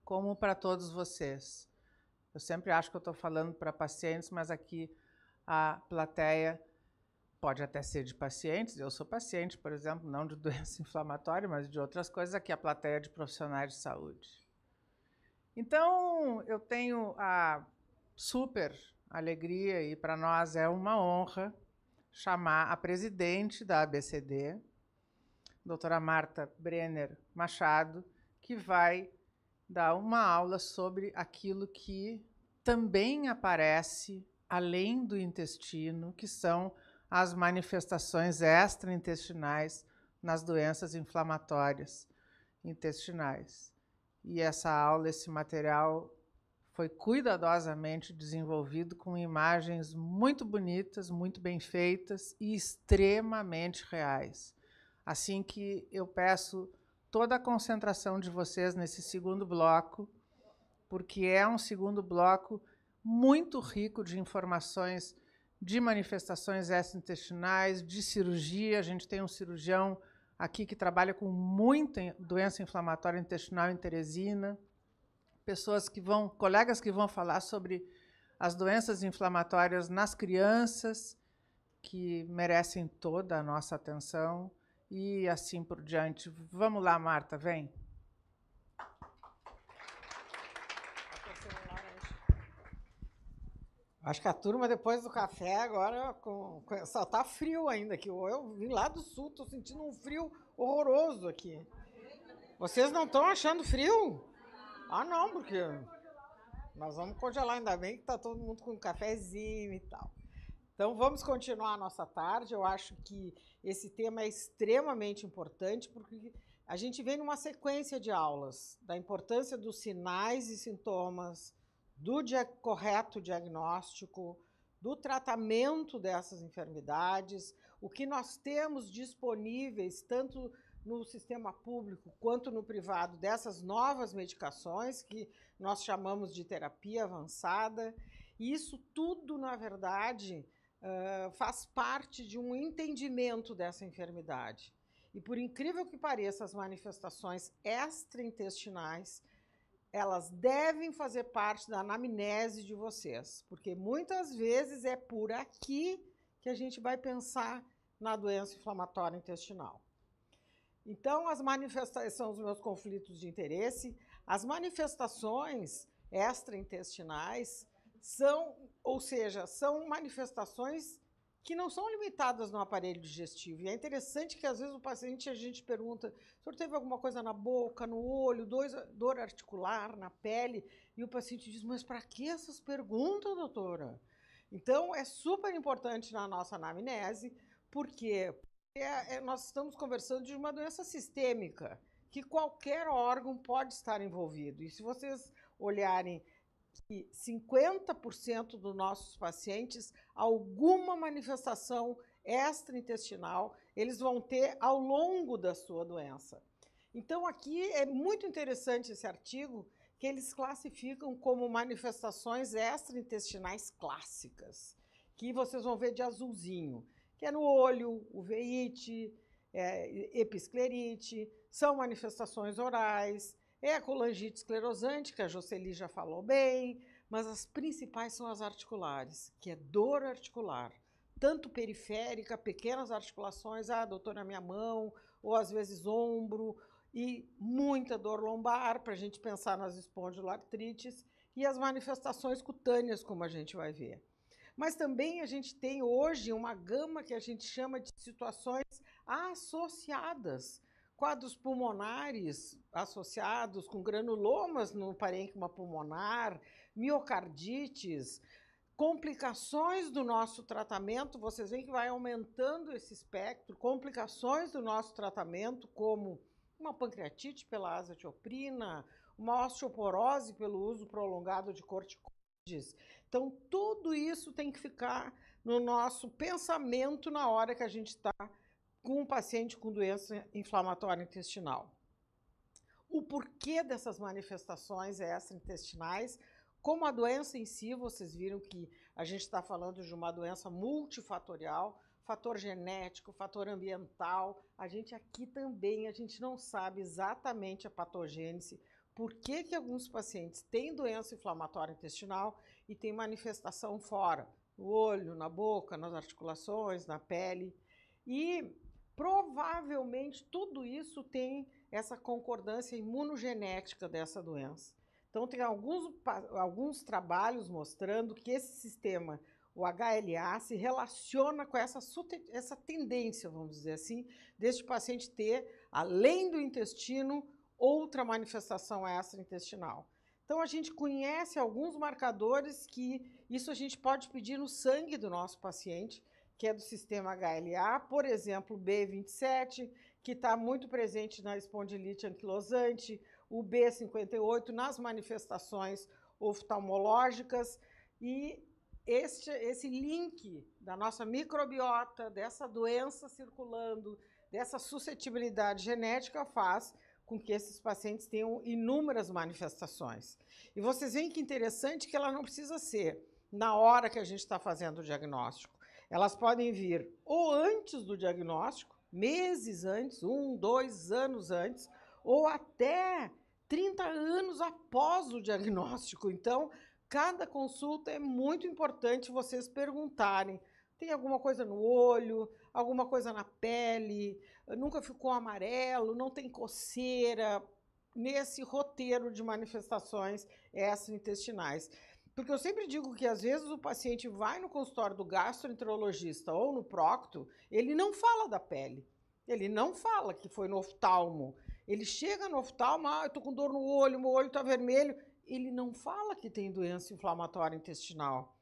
como para todos vocês. Eu sempre acho que eu estou falando para pacientes, mas aqui a plateia pode até ser de pacientes. Eu sou paciente, por exemplo, não de doença inflamatória, mas de outras coisas. Aqui a plateia de profissionais de saúde. Então, eu tenho a super alegria, e para nós é uma honra, chamar a presidente da ABCD, doutora Marta Brenner Machado, que vai dar uma aula sobre aquilo que também aparece além do intestino, que são as manifestações extraintestinais nas doenças inflamatórias intestinais. E essa aula, esse material, foi cuidadosamente desenvolvido com imagens muito bonitas, muito bem feitas e extremamente reais. Assim que eu peço toda a concentração de vocês nesse segundo bloco, porque é um segundo bloco muito rico de informações de manifestações extraintestinais, de cirurgia. A gente tem um cirurgião aqui que trabalha com muita doença inflamatória intestinal em Teresina, colegas que vão falar sobre as doenças inflamatórias nas crianças, que merecem toda a nossa atenção, e assim por diante. Vamos lá, Marta, vem. Acho que a turma, depois do café, agora só está frio ainda aqui. Eu vim lá do sul, estou sentindo um frio horroroso aqui. Vocês não estão achando frio? Ah, não, porque nós vamos congelar, ainda bem que está todo mundo com um cafezinho e tal. Então, vamos continuar a nossa tarde. Eu acho que esse tema é extremamente importante, porque a gente vem numa sequência de aulas da importância dos sinais e sintomas, do correto diagnóstico, do tratamento dessas enfermidades, o que nós temos disponíveis, tanto no sistema público quanto no privado, dessas novas medicações que nós chamamos de terapia avançada. E isso tudo, na verdade, faz parte de um entendimento dessa enfermidade. E, por incrível que pareça, as manifestações extraintestinais, elas devem fazer parte da anamnese de vocês, porque muitas vezes é por aqui que a gente vai pensar na doença inflamatória intestinal. Então, as manifestações são os meus conflitos de interesse. As manifestações extraintestinais são manifestações que não são limitadas no aparelho digestivo. E é interessante que, às vezes, a gente pergunta: o senhor teve alguma coisa na boca, no olho, dor articular, na pele? E o paciente diz: mas para que essas perguntas, doutora? Então, é super importante na nossa anamnese, porque nós estamos conversando de uma doença sistêmica, que qualquer órgão pode estar envolvido. E se vocês olharem que 50% dos nossos pacientes, alguma manifestação extraintestinal, eles vão ter ao longo da sua doença. Então, aqui é muito interessante esse artigo, que eles classificam como manifestações extraintestinais clássicas, que vocês vão ver de azulzinho, que é no olho, uveíte, episclerite, são manifestações orais, a colangite esclerosante, que a Jocely já falou bem, mas as principais são as articulares, que é dor articular, tanto periférica, pequenas articulações, doutora, minha mão, ou às vezes ombro, e muita dor lombar, para a gente pensar nas espondiloartrites, e as manifestações cutâneas, como a gente vai ver. Mas também a gente tem hoje uma gama que a gente chama de situações associadas, quadros pulmonares associados com granulomas no parênquima pulmonar, miocardites, complicações do nosso tratamento. Vocês veem que vai aumentando esse espectro, complicações do nosso tratamento, como uma pancreatite pela azatioprina, uma osteoporose pelo uso prolongado de corticoides. Então, tudo isso tem que ficar no nosso pensamento na hora que a gente está com um paciente com doença inflamatória intestinal. O porquê dessas manifestações extraintestinais, como a doença em si, vocês viram que a gente está falando de uma doença multifatorial, fator genético, fator ambiental. A gente aqui também, a gente não sabe exatamente a patogênese, por que alguns pacientes têm doença inflamatória intestinal e têm manifestação fora, no olho, na boca, nas articulações, na pele. E provavelmente tudo isso tem essa concordância imunogenética dessa doença. Então, tem alguns trabalhos mostrando que esse sistema, o HLA, se relaciona com essa tendência, vamos dizer assim, deste paciente ter, além do intestino, outra manifestação extraintestinal. Então, a gente conhece alguns marcadores que isso a gente pode pedir no sangue do nosso paciente, que é do sistema HLA, por exemplo, o B27, que está muito presente na espondilite anquilosante, o B58 nas manifestações oftalmológicas, e esse link da nossa microbiota, dessa doença circulando, dessa suscetibilidade genética faz com que esses pacientes tenham inúmeras manifestações. E vocês veem que interessante que ela não precisa ser na hora que a gente está fazendo o diagnóstico. Elas podem vir ou antes do diagnóstico, meses antes, 1, 2 anos antes, ou até 30 anos após o diagnóstico. Então, cada consulta é muito importante vocês perguntarem. Tem alguma coisa no olho, alguma coisa na pele, nunca ficou amarelo, não tem coceira, nesse roteiro de manifestações extraintestinais. Porque eu sempre digo que, às vezes, o paciente vai no consultório do gastroenterologista ou no procto, ele não fala da pele, ele não fala que foi no oftalmo. Ele chega no oftalmo, eu estou com dor no olho, meu olho está vermelho, ele não fala que tem doença inflamatória intestinal.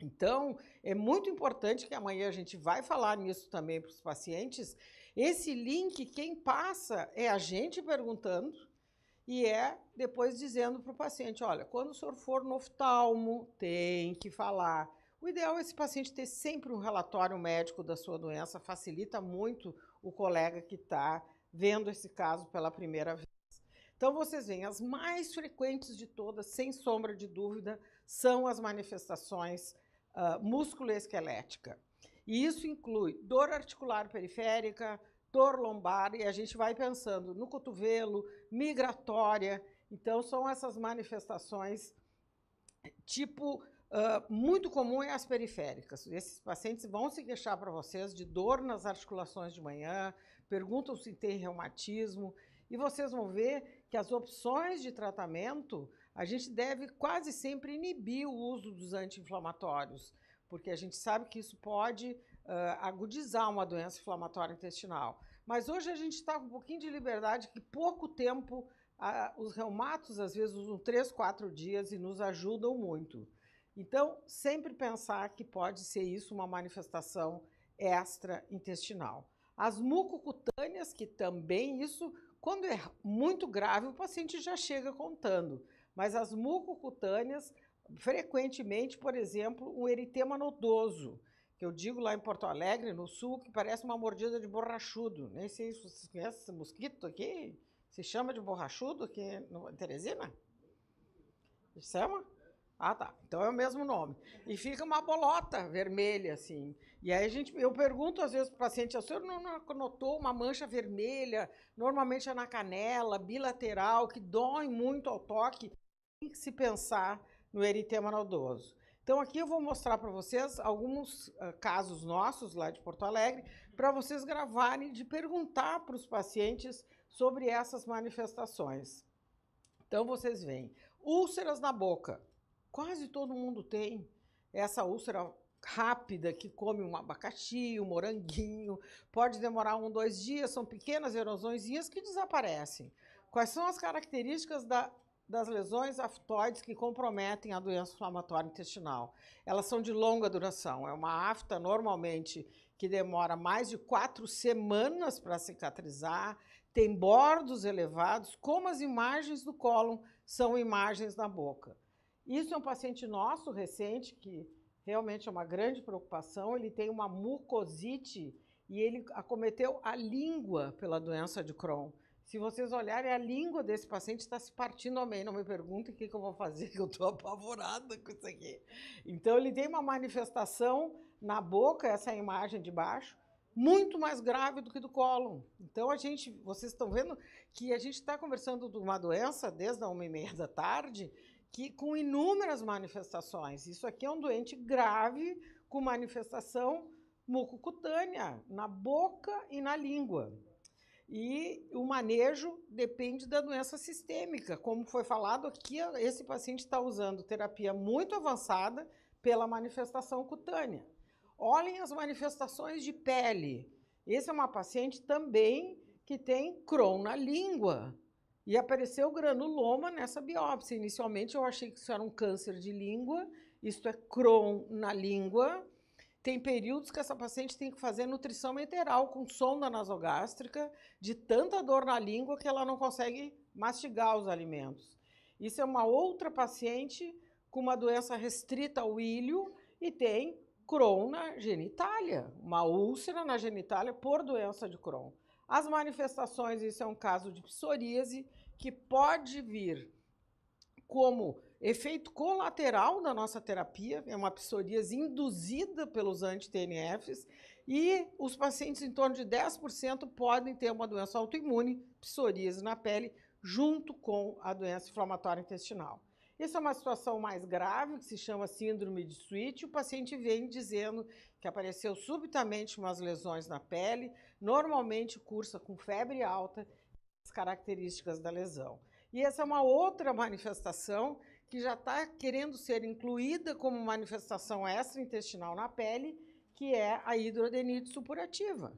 Então, é muito importante que amanhã a gente vai falar nisso também para os pacientes. Esse link, quem passa é a gente perguntando e é depois dizendo para o paciente, olha, quando o senhor for no oftalmo, tem que falar. O ideal é esse paciente ter sempre um relatório médico da sua doença, facilita muito o colega que está vendo esse caso pela primeira vez. Então, vocês veem, as mais frequentes de todas, sem sombra de dúvida, são as manifestações musculoesquelética. E isso inclui dor articular periférica, dor lombar, e a gente vai pensando no cotovelo, migratória. Então, são essas manifestações, tipo, muito comum é as periféricas. Esses pacientes vão se queixar para vocês de dor nas articulações de manhã, perguntam se tem reumatismo, e vocês vão ver que as opções de tratamento, a gente deve quase sempre inibir o uso dos anti-inflamatórios, porque a gente sabe que isso pode agudizar uma doença inflamatória intestinal. Mas hoje a gente está com um pouquinho de liberdade, que pouco tempo, os reumatos às vezes usam 3, 4 dias e nos ajudam muito. Então, sempre pensar que pode ser isso uma manifestação extraintestinal. As mucocutâneas, que também isso, quando é muito grave, o paciente já chega contando. Mas as mucocutâneas, frequentemente, por exemplo, um eritema nodoso, que eu digo lá em Porto Alegre, no sul, que parece uma mordida de borrachudo. Nem sei se vocês conhecem esse mosquito aqui. Se chama de borrachudo aqui em Teresina? Se chama? Ah, tá. Então é o mesmo nome. E fica uma bolota vermelha, assim. E aí eu pergunto às vezes para o paciente, o senhor não notou uma mancha vermelha? Normalmente é na canela, bilateral, que dói muito ao toque. Tem que se pensar no eritema nodoso. Então aqui eu vou mostrar para vocês alguns casos nossos lá de Porto Alegre, para vocês gravarem, de perguntar para os pacientes sobre essas manifestações. Então vocês veem, úlceras na boca. Quase todo mundo tem essa úlcera rápida que come um abacaxi, um moranguinho, pode demorar 1, 2 dias, são pequenas erosõezinhas que desaparecem. Quais são as características das lesões aftoides que comprometem a doença inflamatória intestinal? Elas são de longa duração, é uma afta normalmente que demora mais de 4 semanas para cicatrizar, tem bordos elevados, como as imagens do cólon são imagens da boca. Isso é um paciente nosso, recente, que realmente é uma grande preocupação. Ele tem uma mucosite e ele acometeu a língua pela doença de Crohn. Se vocês olharem, a língua desse paciente está se partindo ao meio. Não me perguntem o que eu vou fazer, que eu estou apavorada com isso aqui. Então, ele tem uma manifestação na boca, essa é a imagem de baixo, muito mais grave do que do cólon. Então, vocês estão vendo que a gente está conversando de uma doença desde a 1h30 da tarde, que com inúmeras manifestações. Isso aqui é um doente grave com manifestação mucocutânea na boca e na língua. E o manejo depende da doença sistêmica. Como foi falado aqui, esse paciente está usando terapia muito avançada pela manifestação cutânea. Olhem as manifestações de pele. Esse é uma paciente também que tem Crohn na língua. E apareceu granuloma nessa biópsia. Inicialmente eu achei que isso era um câncer de língua. Isto é Crohn na língua. Tem períodos que essa paciente tem que fazer nutrição enteral com sonda nasogástrica, de tanta dor na língua que ela não consegue mastigar os alimentos. Isso é uma outra paciente com uma doença restrita ao ilho e tem Crohn na genitália, uma úlcera na genitália por doença de Crohn. As manifestações, isso é um caso de psoríase, que pode vir como efeito colateral da nossa terapia, é uma psoríase induzida pelos anti-TNFs, e os pacientes, em torno de 10%, podem ter uma doença autoimune, psoríase na pele, junto com a doença inflamatória intestinal. Essa é uma situação mais grave, que se chama síndrome de Sweet. O paciente vem dizendo que apareceu subitamente umas lesões na pele, normalmente cursa com febre alta, as características da lesão. E essa é uma outra manifestação que já está querendo ser incluída como manifestação extraintestinal na pele, que é a hidroadenite supurativa,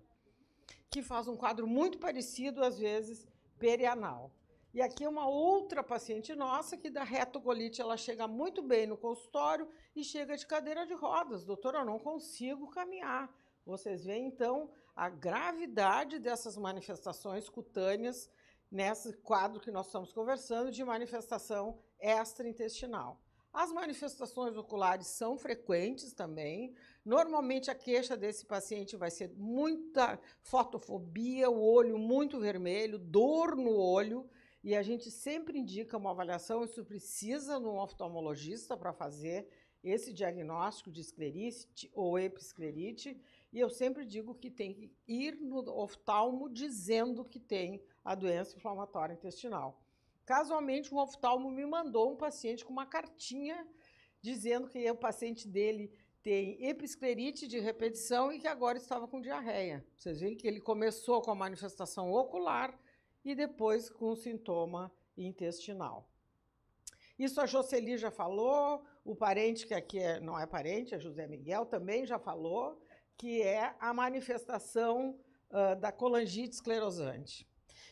que faz um quadro muito parecido, às vezes, perianal. E aqui é uma outra paciente nossa que da retocolite ela chega muito bem no consultório e chega de cadeira de rodas. Doutora, eu não consigo caminhar. Vocês veem, então, a gravidade dessas manifestações cutâneas nesse quadro que nós estamos conversando de manifestação extraintestinal. As manifestações oculares são frequentes também. Normalmente a queixa desse paciente vai ser muita fotofobia, o olho muito vermelho, dor no olho, e a gente sempre indica uma avaliação, isso precisa de um oftalmologista para fazer esse diagnóstico de esclerite ou episclerite, e eu sempre digo que tem que ir no oftalmo dizendo que tem a doença inflamatória intestinal. Casualmente, um oftalmo me mandou um paciente com uma cartinha dizendo que o paciente dele tem episclerite de repetição e que agora estava com diarreia. Vocês veem que ele começou com a manifestação ocular e depois com sintoma intestinal. Isso a Jocely já falou, o parente que aqui não é parente, é José Miguel, também já falou, que é a manifestação da colangite esclerosante.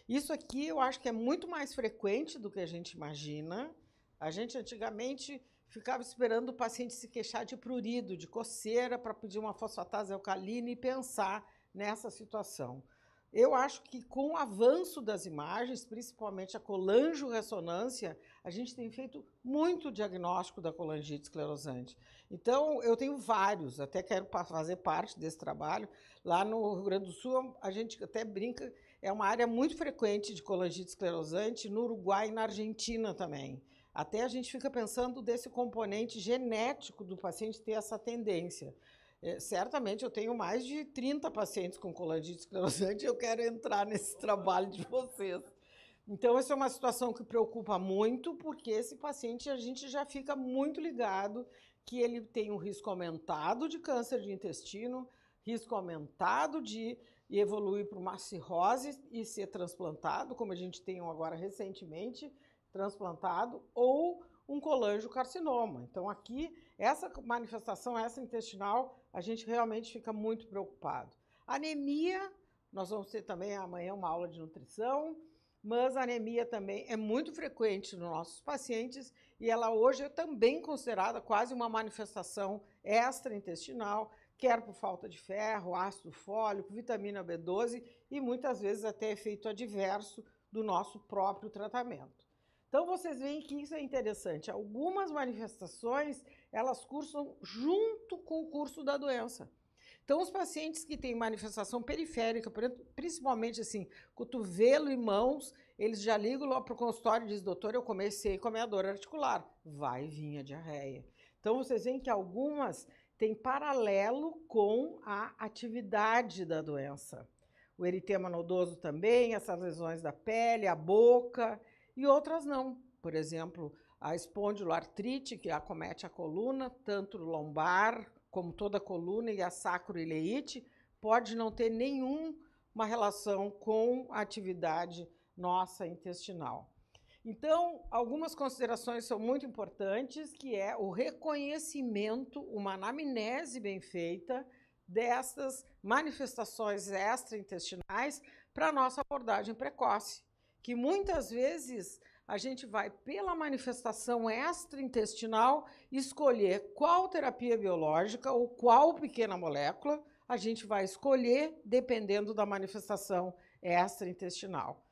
Isso aqui eu acho que é muito mais frequente do que a gente imagina. A gente antigamente ficava esperando o paciente se queixar de prurido, de coceira, para pedir uma fosfatase alcalina e pensar nessa situação. Eu acho que com o avanço das imagens, principalmente a colangiorressonância, a gente tem feito muito diagnóstico da colangite esclerosante. Então, eu tenho vários, até quero fazer parte desse trabalho. Lá no Rio Grande do Sul, a gente até brinca, é uma área muito frequente de colangite esclerosante, no Uruguai e na Argentina também. Até a gente fica pensando desse componente genético do paciente ter essa tendência. Certamente eu tenho mais de 30 pacientes com colangite esclerosante e eu quero entrar nesse trabalho de vocês. Então, essa é uma situação que preocupa muito, porque esse paciente a gente já fica muito ligado que ele tem um risco aumentado de câncer de intestino, risco aumentado de evoluir para uma cirrose e ser transplantado, como a gente tem agora recentemente, transplantado, ou um colangiocarcinoma. Então, aqui, essa manifestação extraintestinal, a gente realmente fica muito preocupado. Anemia, nós vamos ter também amanhã uma aula de nutrição, mas a anemia também é muito frequente nos nossos pacientes e ela hoje é também considerada quase uma manifestação extraintestinal, quer por falta de ferro, ácido fólico, vitamina B12 e muitas vezes até efeito adverso do nosso próprio tratamento. Então, vocês veem que isso é interessante. Algumas manifestações, elas cursam junto com o curso da doença. Então, os pacientes que têm manifestação periférica, principalmente assim, cotovelo e mãos, eles já ligam lá para o consultório e dizem, doutor, eu comecei com a minha dor articular. Vai vir a diarreia. Então, vocês veem que algumas tem paralelo com a atividade da doença. O eritema nodoso também, essas lesões da pele, a boca e outras não. Por exemplo, a espondiloartrite, que acomete a coluna, tanto lombar como toda a coluna, e a sacroileite, pode não ter nenhuma relação com a atividade nossa intestinal. Então, algumas considerações são muito importantes, que é o reconhecimento, uma anamnese bem feita dessas manifestações extraintestinais para a nossa abordagem precoce, que muitas vezes a gente vai, pela manifestação extraintestinal, escolher qual terapia biológica ou qual pequena molécula a gente vai escolher, dependendo da manifestação extraintestinal.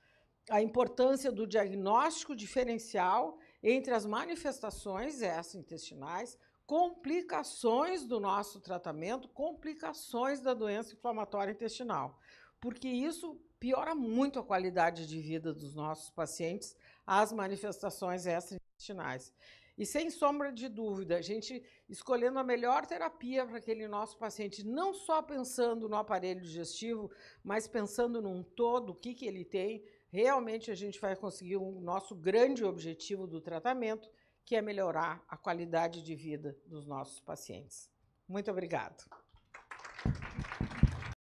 A importância do diagnóstico diferencial entre as manifestações extraintestinais, complicações do nosso tratamento, complicações da doença inflamatória intestinal, porque isso piora muito a qualidade de vida dos nossos pacientes, as manifestações extraintestinais. E, sem sombra de dúvida, a gente escolhendo a melhor terapia para aquele nosso paciente, não só pensando no aparelho digestivo, mas pensando num todo, o que ele tem, realmente a gente vai conseguir o nosso grande objetivo do tratamento, que é melhorar a qualidade de vida dos nossos pacientes. Muito obrigada.